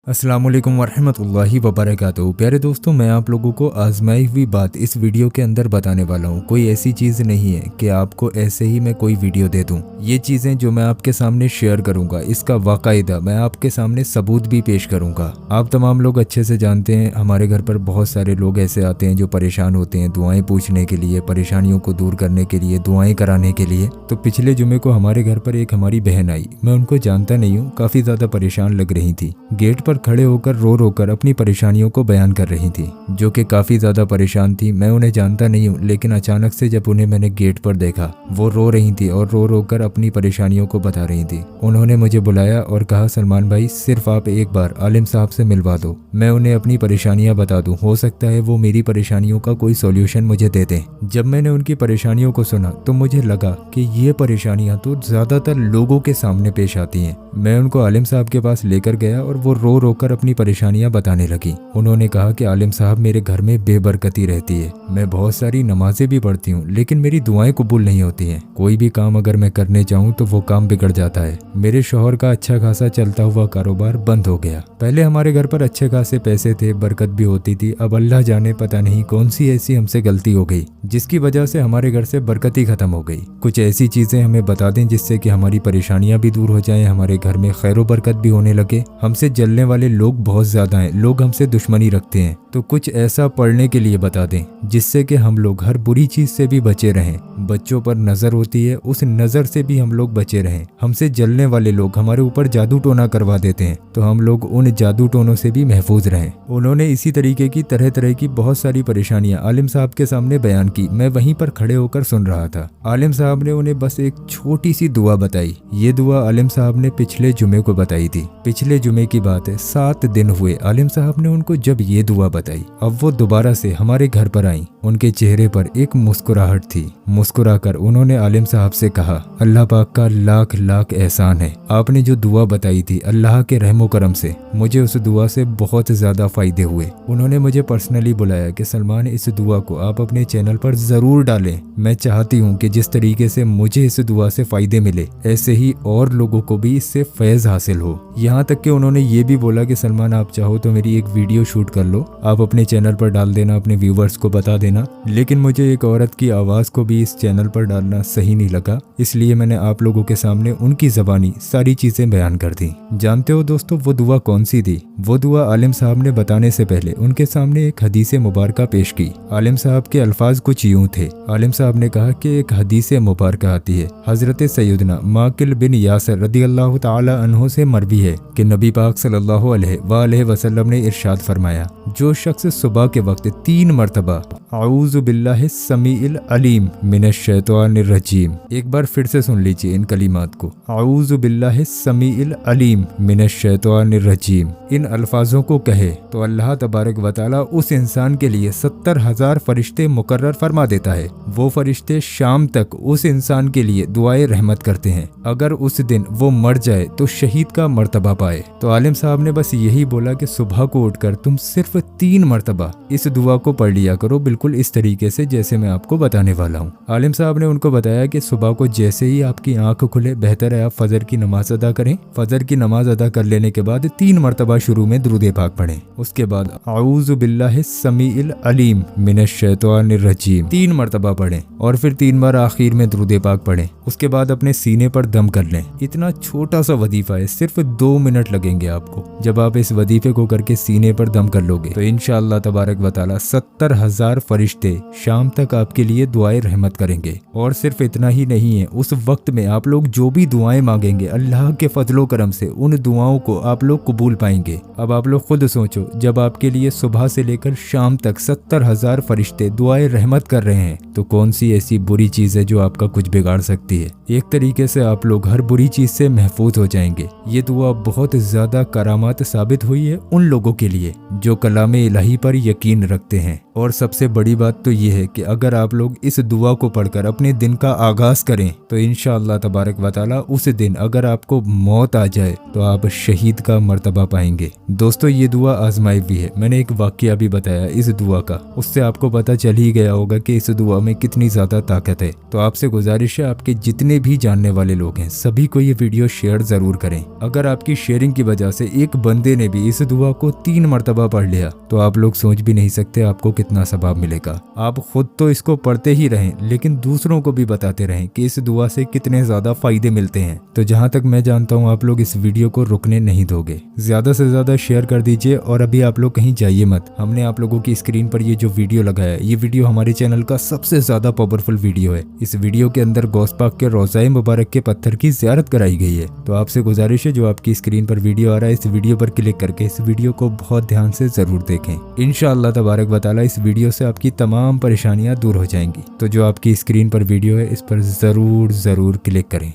अस्सलाम वालेकुम वरहमतुल्लाहि वबरकातुहू। प्यारे दोस्तों, मैं आप लोगों को आजमाई हुई बात इस वीडियो के अंदर बताने वाला हूँ। कोई ऐसी चीज़ नहीं है कि आपको ऐसे ही मैं कोई वीडियो दे दूँ। ये चीज़ें जो मैं आपके सामने शेयर करूँगा, इसका वाकायदा मैं आपके सामने सबूत भी पेश करूँगा। आप तमाम लोग अच्छे से जानते हैं, हमारे घर पर बहुत सारे लोग ऐसे आते हैं जो परेशान होते हैं दुआएं पूछने के लिए, परेशानियों को दूर करने के लिए, दुआएं कराने के लिए। तो पिछले जुमे को हमारे घर पर एक हमारी बहन आई। मैं उनको जानता नहीं हूँ, काफ़ी ज़्यादा परेशान लग रही थी। गेट पर खड़े होकर रो कर अपनी परेशानियों को बयान कर रही थी, जो कि काफी ज्यादा परेशान थी। मैं उन्हें जानता नहीं हूँ, लेकिन अचानक से जब उन्हें मैंने गेट पर देखा, वो रो रही थी और रो कर अपनी परेशानियों को बता रही थी। उन्होंने मुझे बुलाया और कहा, सलमान भाई सिर्फ आप एक बार आलिम साहब से मिलवा दो, मैं उन्हें अपनी परेशानियां बता दूं, हो सकता है वो मेरी परेशानियों का कोई सॉल्यूशन मुझे दे दें। जब मैंने उनकी परेशानियों को सुना तो मुझे लगा कि ये परेशानियां तो ज्यादातर लोगों के सामने पेश आती हैं। मैं उनको आलिम साहब के पास लेकर गया और वो रो कर अपनी परेशानियां बताने लगी। उन्होंने कहा कि आलिम साहब, मेरे घर में बेबरकती रहती है, मैं बहुत सारी नमाजें भी पढ़ती हूँ, लेकिन मेरी दुआएं कबूल नहीं होती हैं। कोई भी काम अगर मैं करने चाहूँ तो वो काम बिगड़ जाता है। मेरे शौहर का अच्छा खासा चलता हुआ कारोबार बंद हो गया। पहले हमारे घर पर अच्छे खासे पैसे थे, बरकत भी होती थी। अब अल्लाह जाने पता नहीं कौन सी ऐसी हमसे गलती हो गई जिसकी वजह से हमारे घर से बरकत ही खत्म हो गई। कुछ ऐसी चीजें हमें बता दें जिससे कि हमारी परेशानियां भी दूर हो जाएं, हमारे घर में खैरो बरकत भी होने लगे। हमसे जलने वाले लोग बहुत ज्यादा हैं, लोग हमसे दुश्मनी रखते हैं। तो कुछ ऐसा पढ़ने के लिए बता दें जिससे कि हम लोग हर बुरी चीज से भी बचे रहें। बच्चों पर नजर होती है, उस नजर से भी हम लोग बचे रहें। हमसे जलने वाले लोग हमारे ऊपर जादू टोना करवा देते हैं, तो हम लोग उन जादू टोनों से भी महफूज रहें। उन्होंने इसी तरीके की तरह तरह की बहुत सारी परेशानियां आलिम साहब के सामने बयान की। मैं वहीं पर खड़े होकर सुन रहा था। आलिम साहब ने उन्हें बस एक छोटी सी दुआ बताई। ये दुआ आलिम साहब ने पिछले जुमे को बताई थी। पिछले जुमे की बात है, 7 दिन हुए आलिम साहब ने उनको जब ये दुआ बताई। अब वो दोबारा से हमारे घर पर आई। उनके चेहरे पर एक मुस्कुराहट थी। मुस्कुराकर उन्होंने आलिम साहब से कहा, अल्लाह पाक का लाख लाख एहसान है, आपने जो दुआ बताई थी, अल्लाह के रहमो करम से मुझे उस दुआ से बहुत ज्यादा फायदे हुए। उन्होंने मुझे पर्सनली बुलाया कि सलमान, इस दुआ को आप अपने चैनल पर जरूर डालें। मैं चाहती हूँ कि जिस तरीके से मुझे इस दुआ से फायदे मिले, ऐसे ही और लोगों को भी इससे फैज हासिल हो। यहाँ तक कि उन्होंने ये भी बोला कि सलमान, आप चाहो तो मेरी एक वीडियो शूट कर लो, आप अपने चैनल पर डाल देना, अपने व्यूवर्स को बता देना। लेकिन मुझे एक औरत की आवाज को भी इस चैनल पर डालना सही नहीं लगा, इसलिए मैंने आप लोगों के सामने उनकी जबानी सारी चीजें बयान कर दी। जानते हो दोस्तों, वो दुआ कौन सी थी? वो दुआ आलिम साहब ने बताने से पहले उनके सामने एक हदीस मुबारका पेश की। आलिम साहब के अल्फाज कुछ यूं थे। आलिम साहब ने कहा कि एक हदीस मुबारका आती है, हजरत सैयदना माकिल बिन यासर रदियल्लाहु ताला अन्हु से मरवी है कि नबी पाक सल्लल्लाहु अलैहि वसल्लम ने इरशाद फरमाया, जो शख्स सुबह के वक्त 3 मरतबा आऊज़ु बिल्लाहि समीइल अलीम मिनश शैतानिर रजीम, एक बार फिर से सुन लीजिए इन कलिमात को, आऊज़ु बिल्लाहि समीइल अलीम मिनश शैतानिर रजीम, इन अल्फाजों को कहे तो अल्लाह तबारक व तआला उस इंसान के लिए 70,000 फरिश्ते मुकर्रर फरमा देता है। वो फरिश्ते शाम तक उस इंसान के लिए दुआए रहमत करते हैं। अगर उस दिन वो मर जाए तो शहीद का मर्तबा पाए। तो आलिम साहब ने बस यही बोला कि सुबह को उठकर तुम सिर्फ 3 मरतबा इस दुआ को पढ़ लिया करो, बिल्कुल इस तरीके से जैसे मैं आपको बताने वाला हूँ। आलिम साहब ने उनको बताया कि सुबह को जैसे ही आपकी आंख खुले, बेहतर है आप फजर की नमाज अदा करें। फजर की नमाज अदा कर लेने के बाद 3 मरतबा शुरू में दुरूद पाक पढ़ें। उसके बाद आऊज़ु बिल्लाहि समीइल अलीम मिनश शैतानिर रजीम 3 मरतबा पढ़ें और फिर 3 बार आखिर में दुरूद पाक पढ़ें। उसके बाद अपने सीने पर दम कर लें। इतना छोटा सा वजीफा है, सिर्फ 2 मिनट लगेंगे आपको। जब आप इस वजीफे को करके सीने पर दम कर लोगे तो इंशाअल्लाह तबारक व तआला 70,000 फरिश्ते शाम तक आपके लिए दुआएं रहमत करेंगे। और सिर्फ इतना ही नहीं है, उस वक्त में आप लोग जो भी दुआएं मांगेंगे, अल्लाह के फजलो करम से उन दुआओं को आप लोग कबूल पाएंगे। अब आप लोग खुद सोचो, जब आपके लिए सुबह से लेकर शाम तक 70,000 फरिश्ते दुआएं रहमत कर रहे हैं, तो कौन सी ऐसी बुरी चीज है जो आपका कुछ बिगाड़ सकती है? एक तरीके से आप लोग हर बुरी चीज से महफूज हो जाएंगे। ये दुआ बहुत ज्यादा करामात साबित हुई है उन लोगों के लिए जो कलाम इलाही पर यकीन रखते हैं। और सबसे बड़ी बात तो ये है कि अगर आप लोग इस दुआ को पढ़कर अपने दिन का आगाज करें तो इंशाअल्लाह तबारक व तआला उस दिन अगर आपको मौत आ जाए तो आप शहीद का मर्तबा पाएंगे। दोस्तों ये दुआ आजमाई हुई है, मैंने एक वाकया भी बताया इस दुआ का, उससे आपको पता चल ही गया होगा कि इस दुआ में कितनी ज्यादा ताकत है। तो आपसे गुजारिश है आपके जितने भी जानने वाले लोग हैं सभी को ये वीडियो शेयर जरूर करें। अगर आपकी शेयरिंग की वजह से एक बंदे ने भी इस दुआ को 3 मर्तबा पढ़ लिया तो आप लोग सोच भी नहीं सकते आपको कितना सवाब मिलेगा। आप खुद तो इसको पढ़ते ही रहें लेकिन दूसरों को भी बताते रहें कि इस दुआ से कितने ज्यादा फायदे मिलते हैं। तो जहां तक मैं जानता हूं आप लोग इस वीडियो को रुकने नहीं दोगे, ज्यादा से ज्यादा शेयर कर दीजिए। और अभी आप लोग कहीं जाइए मत, हमने आप लोगों की स्क्रीन पर ये जो वीडियो लगाया है ये वीडियो हमारे चैनल का सबसे ज्यादा पावरफुल वीडियो है। इस वीडियो के अंदर गौस पाक के रोज़ाए मुबारक के पत्थर की ज़ियारत कराई गई है। तो आपसे गुजारिश है जो आपकी स्क्रीन पर वीडियो आ रहा है इस वीडियो पर क्लिक करके इस वीडियो को बहुत ध्यान से जरूर देखें। इंशाअल्लाह तबारक व तआला इस वीडियो से आपकी तमाम परेशानियां दूर हो जाएंगी। तो जो आपकी स्क्रीन पर वीडियो है इस पर जरूर क्लिक करें।